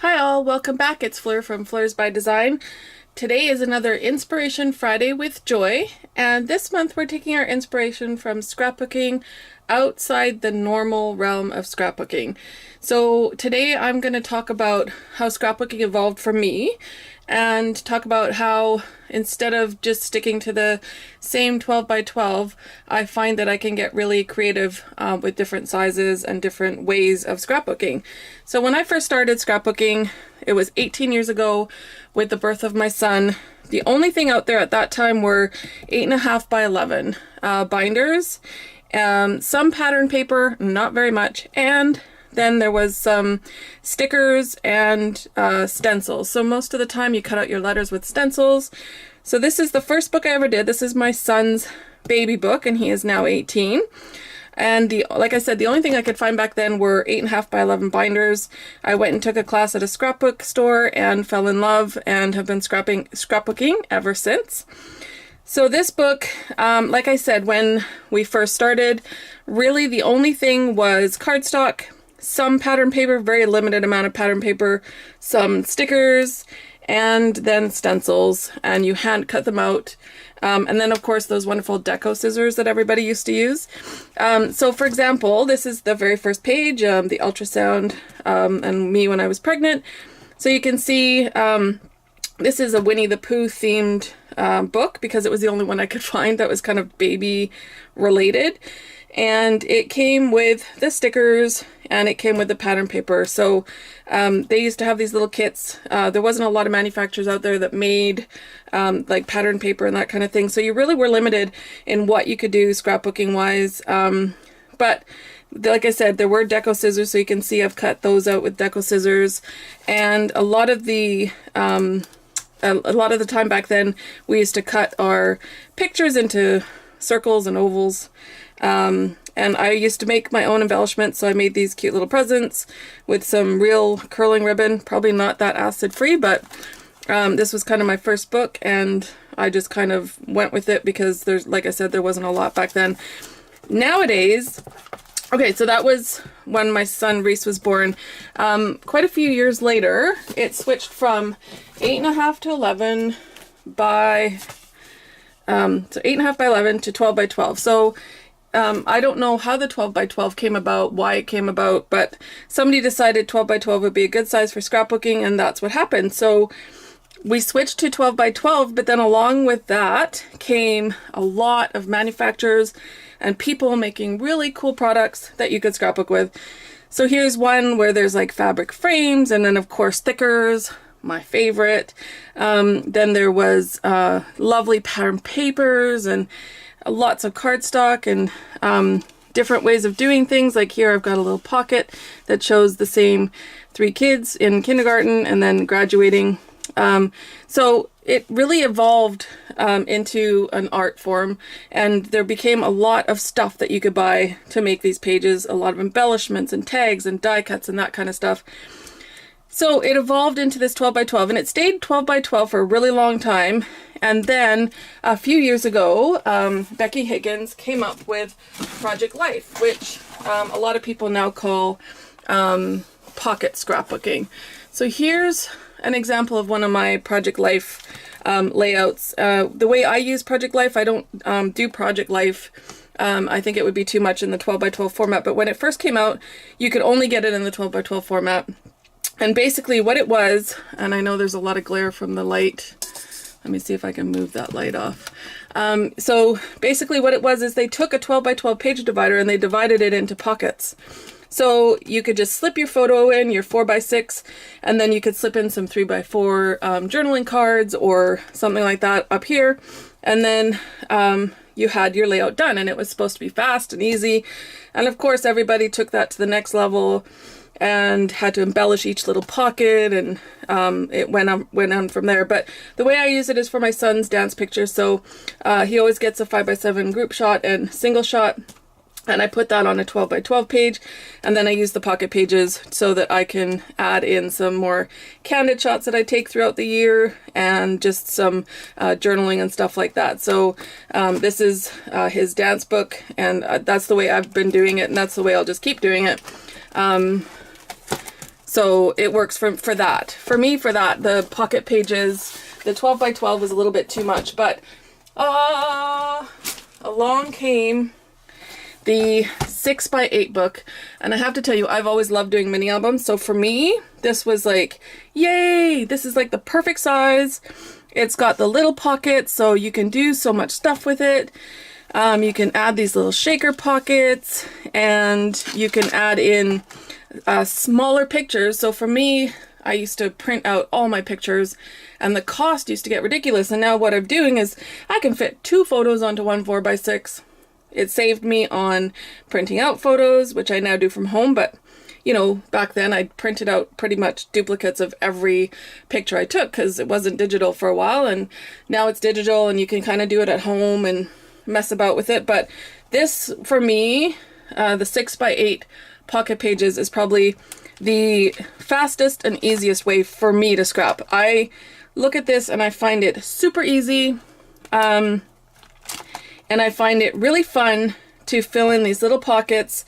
Hi all, welcome back. It's Fleur from Fleursbydesign. Today is another Inspiration Friday with Joy, and this month we're taking our inspiration from scrapbooking outside the normal realm of scrapbooking. So today I'm going to talk about how scrapbooking evolved for me and talk about how instead of just sticking to the same 12 by 12, I find that I can get really creative with different sizes and different ways of scrapbooking. So when I first started scrapbooking, it was 18 years ago with the birth of my son. The only thing out there at that time were 8.5 by 11 binders, some pattern paper, not very much, and then there was some stickers and stencils. So most of the time you cut out your letters with stencils. So this is the first book I ever did. This is my son's baby book, and he is now 18. And like I said, the only thing I could find back then were 8.5 by 11 binders. I went and took a class at a scrapbook store and fell in love and have been scrapbooking ever since. So this book, like I said, when we first started, really the only thing was cardstock, some pattern paper, very limited amount of pattern paper, some stickers, and then stencils, and you hand cut them out. And then of course those wonderful deco scissors that everybody used to use. So for example, this is the very first page, the ultrasound and me when I was pregnant. So you can see this is a Winnie the Pooh themed book because it was the only one I could find that was kind of baby related. And it came with the stickers and it came with the pattern paper. So they used to have these little kits. There wasn't a lot of manufacturers out there that made like pattern paper and that kind of thing. So you really were limited in what you could do scrapbooking wise. But like I said, there were deco scissors, so you can see I've cut those out with deco scissors. And a lot of the time back then, we used to cut our pictures into circles and ovals. And I used to make my own embellishments, so I made these cute little presents with some real curling ribbon, probably not that acid free, but this was kind of my first book, and I just kind of went with it because there's, like I said, there wasn't a lot back then. Nowadays, okay, so that was when my son Reese was born. Quite a few years later, it switched from 8.5 to 11 by, so 8.5 by 11 to 12 by 12. So I don't know how the 12 by 12 came about, why it came about, but somebody decided 12 by 12 would be a good size for scrapbooking, and that's what happened. So we switched to 12 by 12, but then along with that came a lot of manufacturers and people making really cool products that you could scrapbook with. So here's one where there's like fabric frames, and then of course stickers, my favorite. Then there was lovely pattern papers and lots of cardstock and different ways of doing things. Like here I've got a little pocket that shows the same 3 kids in kindergarten and then graduating. So it really evolved into an art form, and there became a lot of stuff that you could buy to make these pages, a lot of embellishments and tags and die cuts and that kind of stuff. So it evolved into this 12 by 12, and it stayed 12 by 12 for a really long time. And then a few years ago, Becky Higgins came up with Project Life, which a lot of people now call pocket scrapbooking. So here's an example of one of my Project Life layouts. The way I use Project Life, I don't do Project Life. I think it would be too much in the 12 by 12 format, but when it first came out, you could only get it in the 12 by 12 format. And basically what it was, and I know there's a lot of glare from the light. Let me see if I can move that light off. So basically what it was is they took a 12 by 12 page divider and they divided it into pockets. So you could just slip your photo in, your 4 by 6, and then you could slip in some 3 by 4 journaling cards or something like that up here. And then you had your layout done, and it was supposed to be fast and easy. And of course everybody took that to the next level and had to embellish each little pocket, and it went on from there. But the way I use it is for my son's dance pictures. So he always gets a 5 by 7 group shot and single shot, and I put that on a 12 by 12 page, and then I use the pocket pages so that I can add in some more candid shots that I take throughout the year and just some journaling and stuff like that. So this is his dance book, and that's the way I've been doing it, and that's the way I'll just keep doing it. So it works for that. For me, for that, the pocket pages, the 12 by 12 was a little bit too much, but along came the 6 by 8 book, and I have to tell you, I've always loved doing mini albums. So for me, this was like, yay, this is like the perfect size. It's got the little pockets, so you can do so much stuff with it. You can add these little shaker pockets, and you can add in smaller pictures. So for me, I used to print out all my pictures, and the cost used to get ridiculous. And now what I'm doing is I can fit 2 photos onto one 4x6. It saved me on printing out photos, which I now do from home, but you know, back then I printed out pretty much duplicates of every picture I took because it wasn't digital for a while, and now it's digital and you can kind of do it at home and mess about with it. But this, for me, the 6 by 8 pocket pages is probably the fastest and easiest way for me to scrap. I look at this and I find it super easy, and I find it really fun to fill in these little pockets.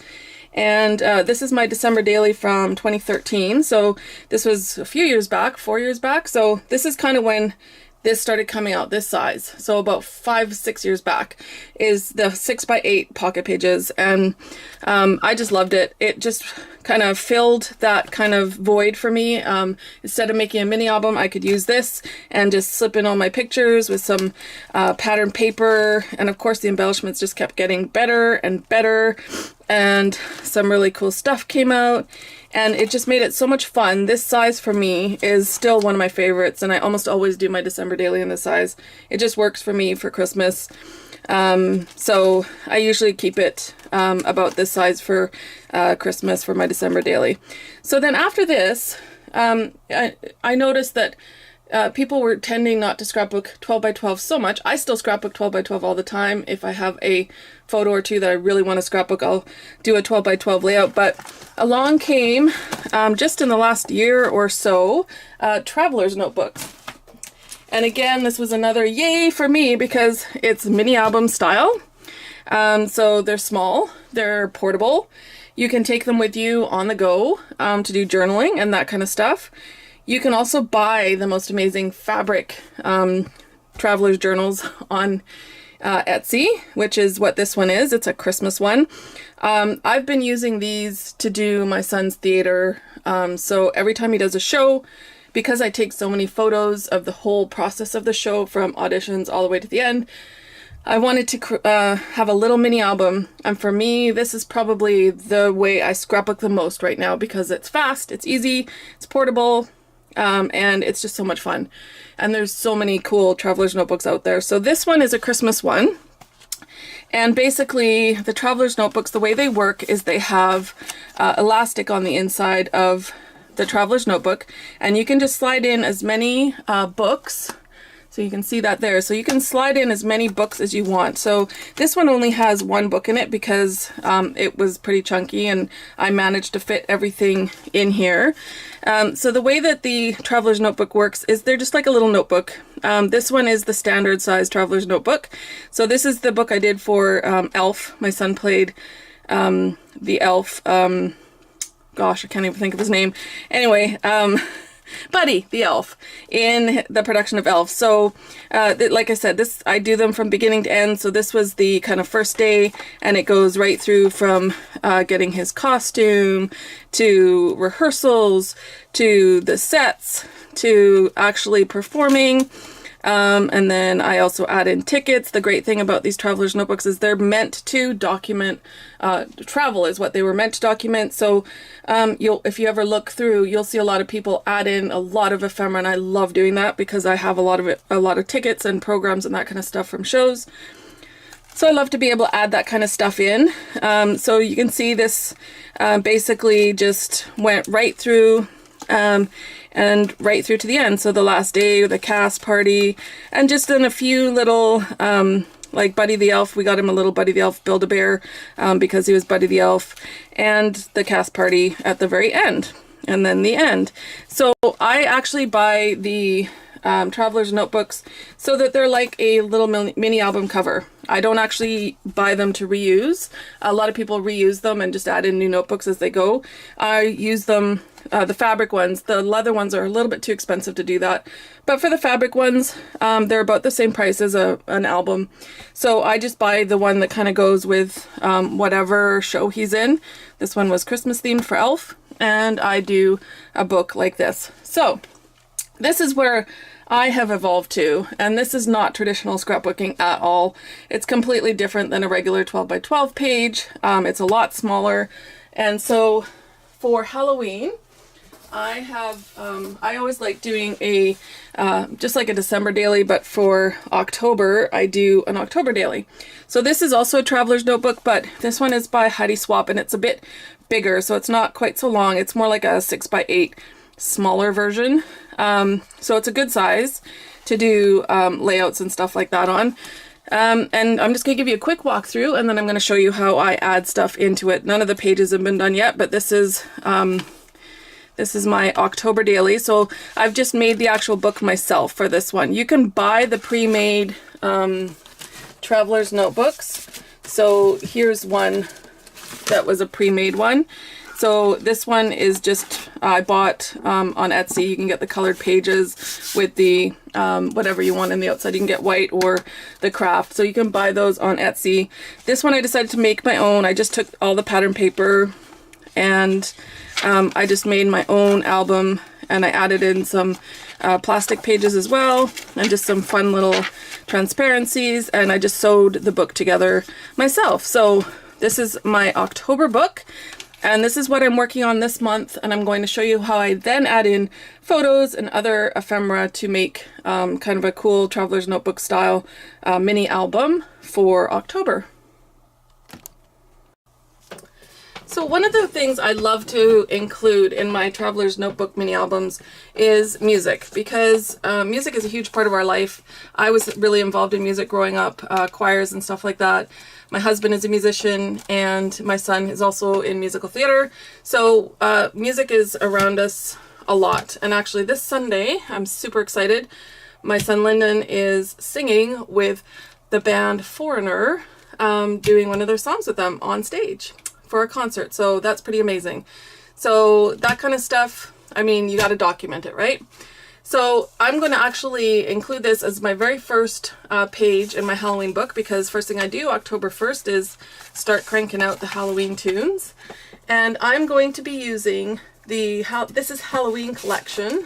And this is my December daily from 2013. So this was a few years back, 4 years back. So this is kind of when this started coming out, this size. So about 5-6 years back is the 6 by 8 pocket pages. And I just loved it. It just kind of filled that kind of void for me. Instead of making a mini album, I could use this and just slip in all my pictures with some pattern paper. And of course the embellishments just kept getting better and better, and some really cool stuff came out. And it just made it so much fun. This size for me is still one of my favorites, and I almost always do my December daily in this size. It just works for me for Christmas. So I usually keep it about this size for Christmas for my December daily. So then after this, I noticed that people were tending not to scrapbook 12 by 12 so much. I still scrapbook 12 by 12 all the time. If I have a photo or two that I really want to scrapbook, I'll do a 12 by 12 layout. But along came, just in the last year or so, traveler's notebooks. And again, this was another yay for me because it's mini album style. So they're small, they're portable. You can take them with you on the go to do journaling and that kind of stuff. You can also buy the most amazing fabric traveler's journals on Etsy, which is what this one is. It's a Christmas one. I've been using these to do my son's theater. So every time he does a show, because I take so many photos of the whole process of the show from auditions all the way to the end, I wanted to have a little mini album. And for me, this is probably the way I scrapbook the most right now because it's fast, it's easy, it's portable, and it's just so much fun. And there's so many cool traveler's notebooks out there. So this one is a Christmas one. And basically the traveler's notebooks, the way they work is they have elastic on the inside of the traveler's notebook, and you can just slide in as many books. So you can see that there. So you can slide in as many books as you want. So this one only has 1 book in it because it was pretty chunky and I managed to fit everything in here. So the way that the traveler's notebook works is they're just like a little notebook. This one is the standard size traveler's notebook. So this is the book I did for Elf. My son played the Elf. Gosh, I can't even think of his name. Anyway, Buddy the Elf in the production of Elf. So like I said, this I do them from beginning to end. So this was the kind of first day, and it goes right through from getting his costume to rehearsals to the sets to actually performing. And then I also add in tickets. The great thing about these traveler's notebooks is they're meant to document travel, is what they were meant to document. So if you ever look through, you'll see a lot of people add in a lot of ephemera, and I love doing that because I have a lot of tickets and programs and that kind of stuff from shows. So I love to be able to add that kind of stuff in. So you can see this basically just went right through and right through to the end. So the last day, the cast party, and just then a few little, like Buddy the Elf, we got him a little Buddy the Elf Build-A-Bear because he was Buddy the Elf, and the cast party at the very end, and then the end. So I actually buy the traveler's notebooks so that they're like a little mini album cover. I don't actually buy them to reuse. A lot of people reuse them and just add in new notebooks as they go. I use them, the fabric ones. The leather ones are a little bit too expensive to do that. But for the fabric ones, they're about the same price as an album. So I just buy the one that kind of goes with whatever show he's in. This one was Christmas themed for Elf, and I do a book like this. So this is where I have evolved to, and this is not traditional scrapbooking at all. It's completely different than a regular 12 by 12 page. It's a lot smaller. And so for Halloween, I always like doing a, just like a December daily, but for October, I do an October daily. So this is also a traveler's notebook, but this one is by Heidi Swap, and it's a bit bigger, so it's not quite so long. It's more like a 6 by 8 smaller version. So it's a good size to do layouts and stuff like that on. And I'm just going to give you a quick walkthrough, and then I'm going to show you how I add stuff into it. None of the pages have been done yet, but this is my October daily. So I've just made the actual book myself for this one. You can buy the pre-made traveler's notebooks. So here's one that was a pre-made one. So this one is just, I bought on Etsy. You can get the colored pages with the whatever you want on the outside. You can get white or the craft. So you can buy those on Etsy. This one I decided to make my own. I just took all the pattern paper and I just made my own album, and I added in some plastic pages as well, and just some fun little transparencies, and I just sewed the book together myself. So this is my October book. And this is what I'm working on this month, and I'm going to show you how I then add in photos and other ephemera to make kind of a cool traveler's notebook style mini album for October. So one of the things I love to include in my traveler's notebook mini albums is music, because music is a huge part of our life. I was really involved in music growing up, choirs and stuff like that. My husband is a musician, and my son is also in musical theater. So music is around us a lot. And actually this Sunday, I'm super excited. My son Lyndon is singing with the band Foreigner, doing one of their songs with them on stage for a concert. So that's pretty amazing. So that kind of stuff, I mean, you got to document it, right? So I'm going to actually include this as my very first page in my Halloween book, because first thing I do October 1st is start cranking out the Halloween tunes. And I'm going to be using this is Halloween collection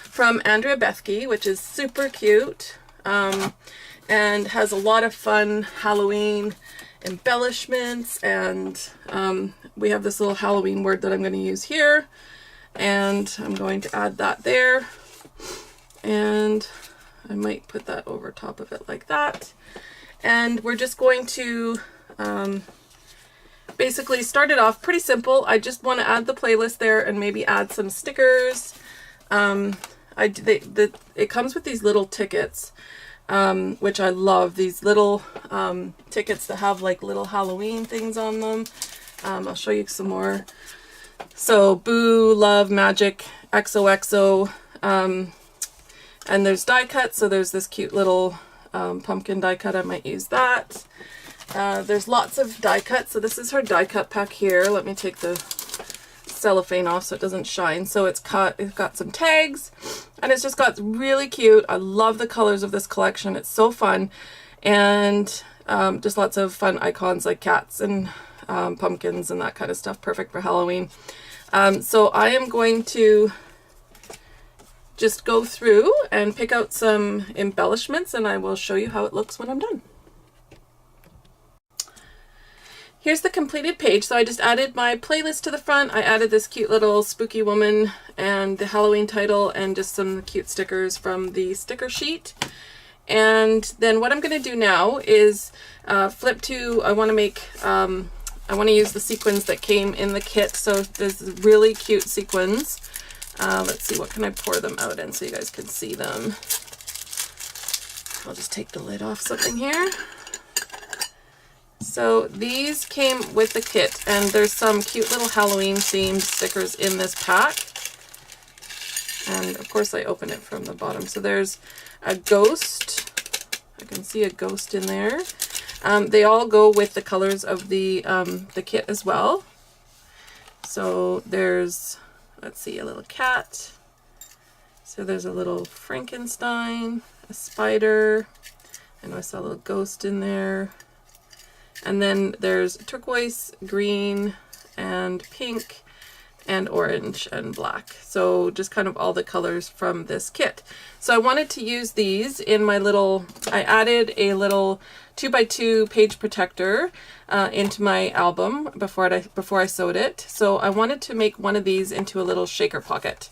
from Andrea Bethke, which is super cute and has a lot of fun Halloween embellishments, and we have this little Halloween word that I'm going to use here, and I'm going to add that there, and I might put that over top of it like that. And we're just going to basically start it off pretty simple. I just want to add the playlist there and maybe add some stickers. It comes with these little tickets, which I love, these little tickets that have like little Halloween things on them. I'll show you some more. So Boo, Love, Magic, XOXO, and there's die cuts. So there's this cute little pumpkin die cut. I might use that. There's lots of die cuts. So this is her die cut pack here. Let me take the cellophane off so it doesn't shine. So it's got some tags, and it's just got really cute. I love the colors of this collection. It's so fun, and just lots of fun icons like cats and pumpkins and that kind of stuff. Perfect for Halloween. So I am going to just go through and pick out some embellishments, and I will show you how it looks when I'm done. Here's the completed page. So I just added my playlist to the front. I added this cute little spooky woman and the Halloween title and just some cute stickers from the sticker sheet. And then what I'm going to do now is flip to, I want to use the sequins that came in the kit. So there's really cute sequins. Let's see, what can I pour them out in so you guys can see them. I'll just take the lid off something here. So these came with the kit, and there's some cute little Halloween themed stickers in this pack. And of course I open it from the bottom. So there's a ghost. I can see a ghost in there. They all go with the colors of the kit as well. So there's, let's see, a little cat. So there's a little Frankenstein, a spider. I know I saw a little ghost in there. And then there's turquoise, green, and pink, and orange and black. So just kind of all the colors from this kit. So I wanted to use these in my little, I added a little 2x2 page protector into my album before I sewed it. So I wanted to make one of these into a little shaker pocket.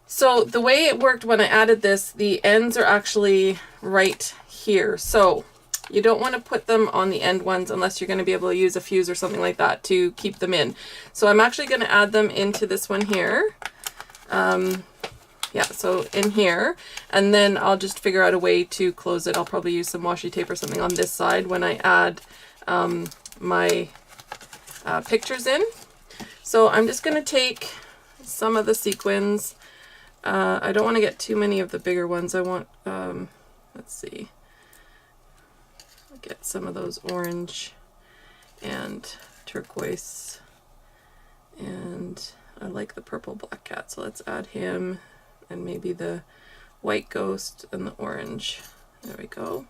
So the way it worked when I added this, the ends are actually right here. So you don't want to put them on the end ones unless you're going to be able to use a fuse or something like that to keep them in. So I'm actually going to add them into this one here. Yeah, so in here, and then I'll just figure out a way to close it. I'll probably use some washi tape or something on this side when I add my pictures in. So I'm just going to take some of the sequins. I don't want to get too many of the bigger ones. I want, let's see, get some of those orange and turquoise, and I like the purple black cat, so let's add him, and maybe the white ghost and the orange. There we go.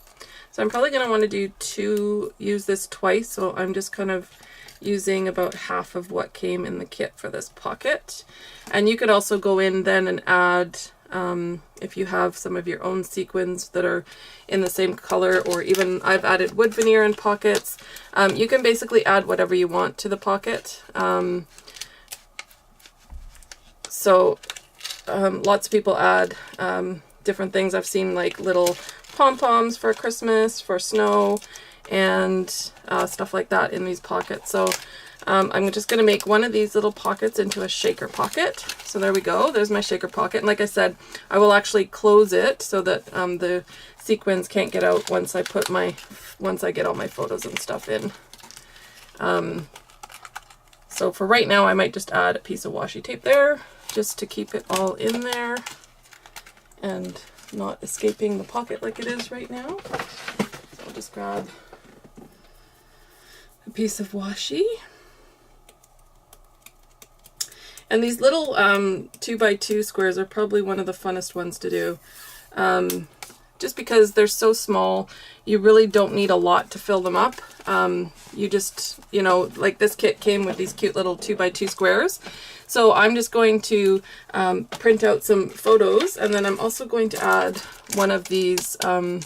So I'm probably going to want to use this twice, so I'm just kind of using about half of what came in the kit for this pocket. And you could also go in then and add, if you have some of your own sequins that are in the same color, or even I've added wood veneer in pockets. You can basically add whatever you want to the pocket. Lots of people add different things. I've seen like little pom-poms for Christmas, for snow, and stuff like that in these pockets. So I'm just going to make one of these little pockets into a shaker pocket. So there we go. There's my shaker pocket. And like I said, I will actually close it so that the sequins can't get out once I get all my photos and stuff in. So for right now, I might just add a piece of washi tape there just to keep it all in there and not escaping the pocket like it is right now. So I'll just grab a piece of washi. And these little 2x2 squares are probably one of the funnest ones to do. Just because they're so small, you really don't need a lot to fill them up. You just, you know, like this kit came with these cute little 2x2 squares. So I'm just going to print out some photos, and then I'm also going to add one of these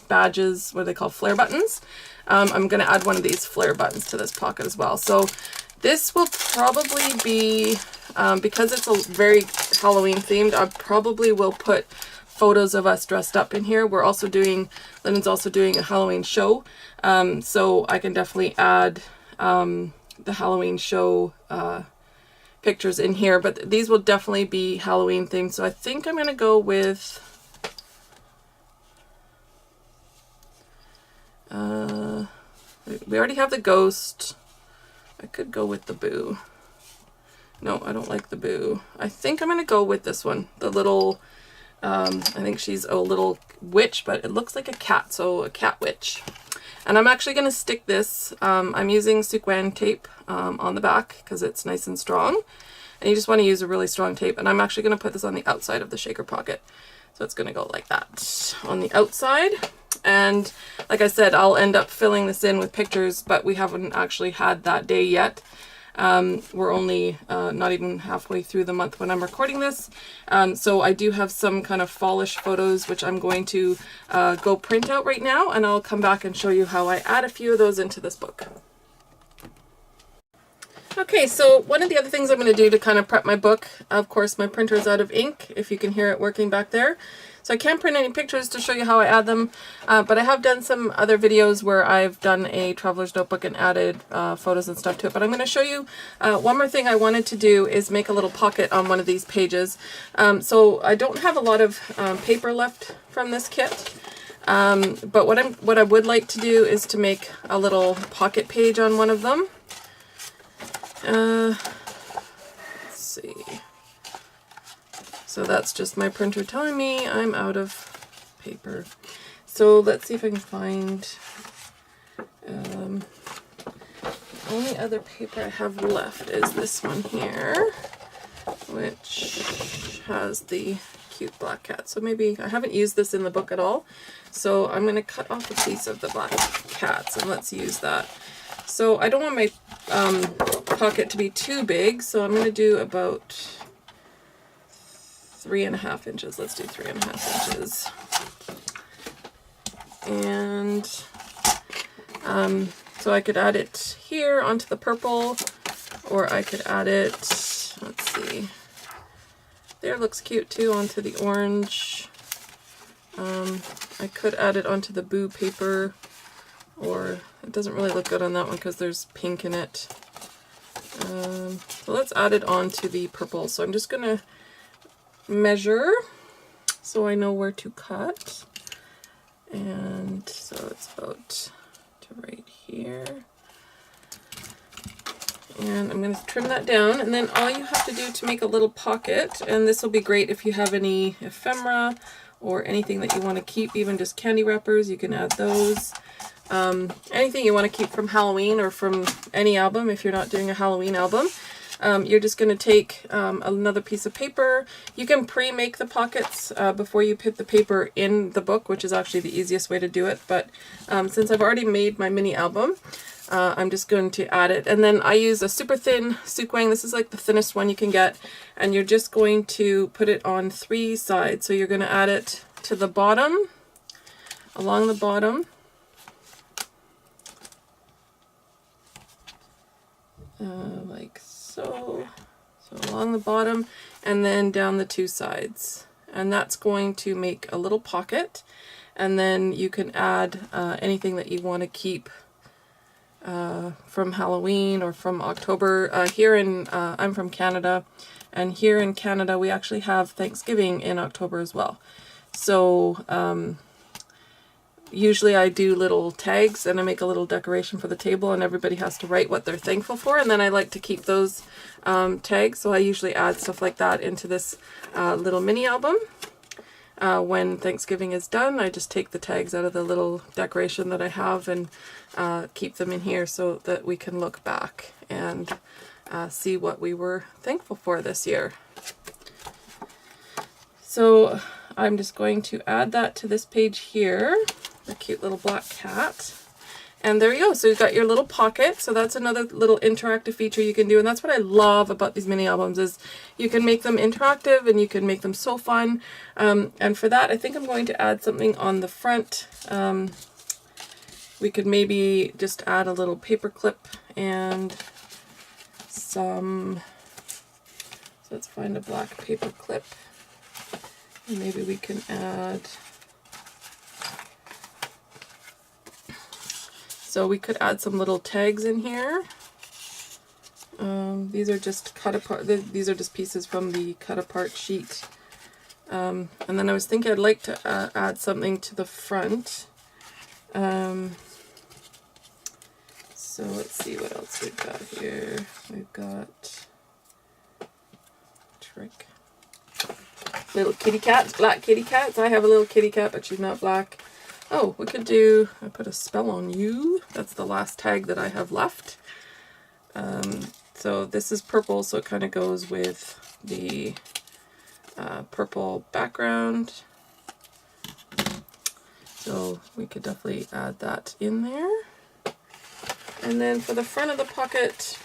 badges, what are they called, flare buttons. I'm going to add one of these flare buttons to this pocket as well. So this will probably be, because it's a very Halloween themed, I probably will put photos of us dressed up in here. We're also doing, Lyndon's also doing a Halloween show. So I can definitely add the Halloween show pictures in here, but these will definitely be Halloween themed. So I think I'm going to go with, we already have the ghost. I could go with the boo. No, I don't like the boo. I think I'm going to go with this one. The little, I think she's a little witch, but it looks like a cat, so a cat witch. And I'm actually going to stick this, I'm using Suquan tape on the back because it's nice and strong. And you just want to use a really strong tape. And I'm actually going to put this on the outside of the shaker pocket. So it's going to go like that on the outside. And like I said, I'll end up filling this in with pictures, but we haven't actually had that day yet. We're only not even halfway through the month when I'm recording this. So I do have some kind of fallish photos, which I'm going to go print out right now, and I'll come back and show you how I add a few of those into this book. Okay, so one of the other things I'm going to do to kind of prep my book, of course my printer is out of ink, if you can hear it working back there. So I can't print any pictures to show you how I add them, but I have done some other videos where I've done a traveler's notebook and added photos and stuff to it. But I'm going to show you one more thing I wanted to do is make a little pocket on one of these pages. So I don't have a lot of paper left from this kit, but what I would like to do is to make a little pocket page on one of them. Let's see. So that's just my printer telling me I'm out of paper. So let's see if I can find the only other paper I have left is this one here, which has the cute black cat. So maybe I haven't used this in the book at all. So I'm going to cut off a piece of the black cats and let's use that. So I don't want my pocket to be too big, so I'm going to do about 3.5 inches. Let's do 3.5 inches. And so I could add it here onto the purple, or I could add it, let's see, there, looks cute too, onto the orange. I could add it onto the boo paper, or it doesn't really look good on that one because there's pink in it. So let's add it onto the purple. So I'm just going to measure so I know where to cut. And so it's about to right here. And I'm going to trim that down, and then all you have to do to make a little pocket, and this will be great if you have any ephemera or anything that you want to keep, even just candy wrappers, you can add those. Anything you want to keep from Halloween or from any album if you're not doing a Halloween album. You're just going to take another piece of paper. You can pre-make the pockets before you put the paper in the book, which is actually the easiest way to do it. But since I've already made my mini album, I'm just going to add it. And then I use a super thin sukwang. This is like the thinnest one you can get. And you're just going to put it on 3 sides. So you're going to add it to the bottom, along the bottom. Like so. So along the bottom and then down the 2 sides. And that's going to make a little pocket. And then you can add anything that you want to keep from Halloween or from October. I'm from Canada, and here in Canada we actually have Thanksgiving in October as well. So usually I do little tags and I make a little decoration for the table, and everybody has to write what they're thankful for, and then I like to keep those tags, so I usually add stuff like that into this little mini album. When Thanksgiving is done, I just take the tags out of the little decoration that I have and keep them in here so that we can look back and see what we were thankful for this year. So I'm just going to add that to this page here, the cute little black cat. And there you go. So you've got your little pocket. So that's another little interactive feature you can do. And that's what I love about these mini albums, is you can make them interactive and you can make them so fun. And for that, I think I'm going to add something on the front. We could maybe just add a little paper clip and some, so let's find a black paper clip. And maybe we can add, so we could add some little tags in here. These are just cut apart, these are just pieces from the cut apart sheet. And then I was thinking I'd like to add something to the front. So let's see what else we've got here. We've got trick. Little kitty cats, black kitty cats. I have a little kitty cat, but she's not black. Oh, we could do, I put a spell on you. That's the last tag that I have left. So this is purple, so it kind of goes with the purple background. So we could definitely add that in there. And then for the front of the pocket,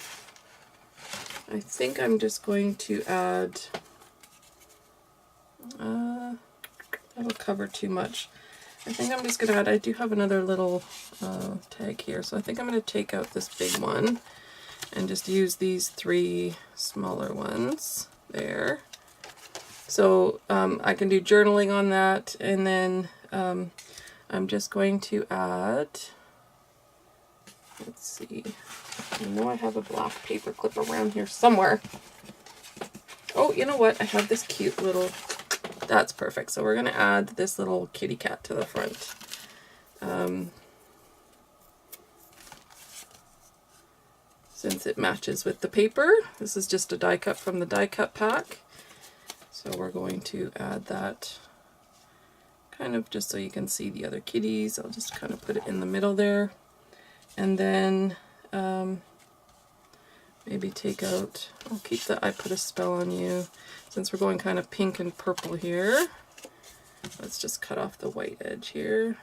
I think I'm just going to add, that'll cover too much. I think I'm just going to add, I do have another little tag here, so I think I'm going to take out this big one and just use these 3 smaller ones there. So I can do journaling on that, and then I'm just going to add, let's see, I know I have a black paper clip around here somewhere. Oh, you know what? I have this cute little, that's perfect. So we're going to add this little kitty cat to the front. Since it matches with the paper. This is just a die cut from the die cut pack. So So we're going to add that kind of just so you can see the other kitties. I'll just kind of put it in the middle there. And then maybe take out, I'll keep the I Put a Spell on You. Since we're going kind of pink and purple here, let's just cut off the white edge here.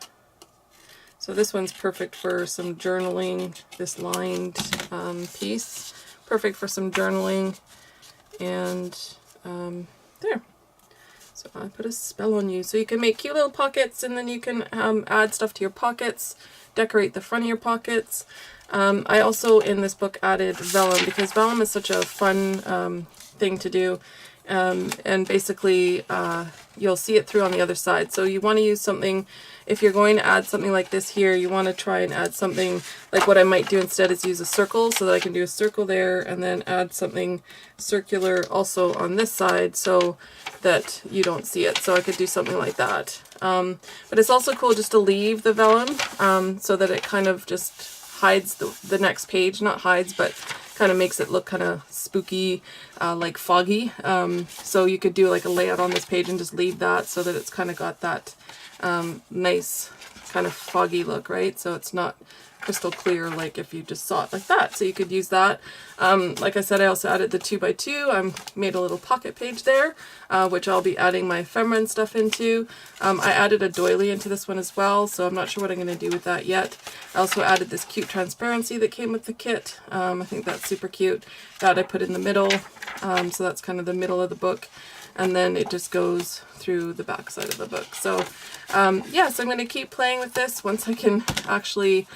So this one's perfect for some journaling, this lined piece. Perfect for some journaling. And there. So I Put a Spell on You. So you can make cute little pockets, and then you can add stuff to your pockets, decorate the front of your pockets. I also, in this book, added vellum, because vellum is such a fun thing to do. And basically, you'll see it through on the other side. So you want to use something, if you're going to add something like this here, you want to try and add something, like what I might do instead is use a circle, so that I can do a circle there, and then add something circular also on this side so that you don't see it. So I could do something like that. But it's also cool just to leave the vellum so that it kind of just hides the next page. Not hides, but kind of makes it look kind of spooky, like foggy. So you could do like a layout on this page and just leave that so that it's kind of got that nice kind of foggy look, right? So it's not crystal clear like if you just saw it like that. So you could use that. Like I said, I also added the 2x2. I made a little pocket page there, which I'll be adding my ephemera and stuff into. I added a doily into this one as well, so I'm not sure what I'm going to do with that yet. I also added this cute transparency that came with the kit. I think that's super cute. That I put in the middle, so that's kind of the middle of the book. And then it just goes through the back side of the book. So yeah, so I'm going to keep playing with this. Once I can actually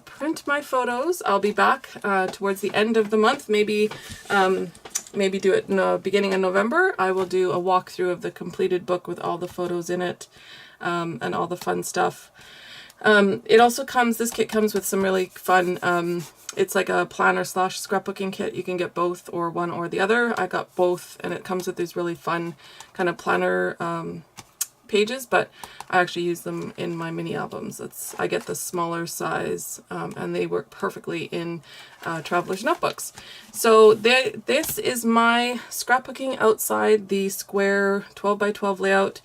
print my photos, I'll be back towards the end of the month. Maybe do it in the beginning of November. I will do a walkthrough of the completed book with all the photos in it and all the fun stuff. It also comes, this kit comes with some really fun, it's like a planner / scrapbooking kit. You can get both or one or the other. I got both, and it comes with these really fun kind of planner pages, but I actually use them in my mini albums. I get the smaller size, and they work perfectly in traveler's notebooks. So this is my scrapbooking outside the square 12x12 layout.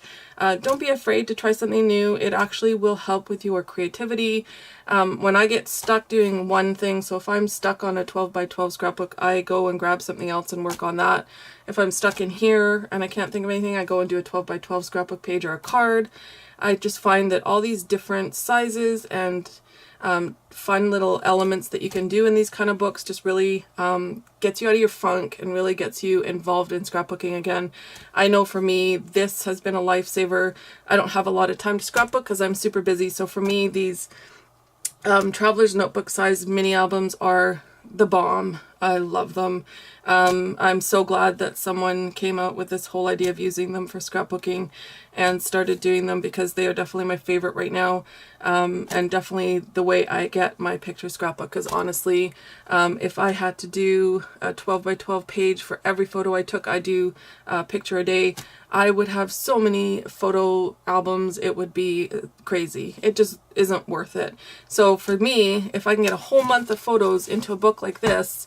Don't be afraid to try something new. It actually will help with your creativity. When I get stuck doing one thing, so if I'm stuck on a 12x12 scrapbook, I go and grab something else and work on that. If I'm stuck in here and I can't think of anything, I go and do a 12x12 scrapbook page or a card. I just find that all these different sizes and fun little elements that you can do in these kind of books just really gets you out of your funk and really gets you involved in scrapbooking again. I know for me, this has been a lifesaver. I don't have a lot of time to scrapbook because I'm super busy. So for me, these traveler's notebook size mini albums are the bomb. I love them. I'm so glad that someone came out with this whole idea of using them for scrapbooking and started doing them, because they are definitely my favorite right now, and definitely the way I get my picture scrapbook. Because honestly, if I had to do a 12x12 page for every photo I took, I do a picture a day, I would have so many photo albums, it would be crazy. It just isn't worth it. So for me, if I can get a whole month of photos into a book like this,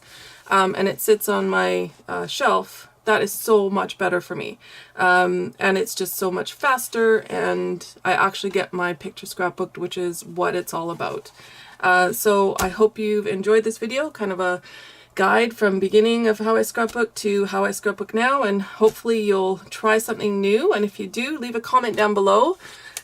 and it sits on my shelf, that is so much better for me. And it's just so much faster, and I actually get my picture scrapbooked, which is what it's all about. So I hope you've enjoyed this video, kind of a guide from beginning of how I scrapbook to how I scrapbook now, and hopefully you'll try something new. And if you do, leave a comment down below.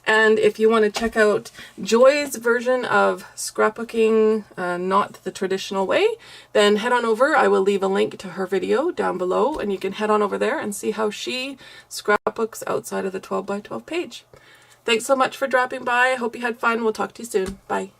And if you want to check out Joy's version of scrapbooking, not the traditional way, then head on over. I will leave a link to her video down below, and you can head on over there and see how she scrapbooks outside of the 12x12 page. Thanks so much for dropping by. I hope you had fun. We'll talk to you soon. Bye.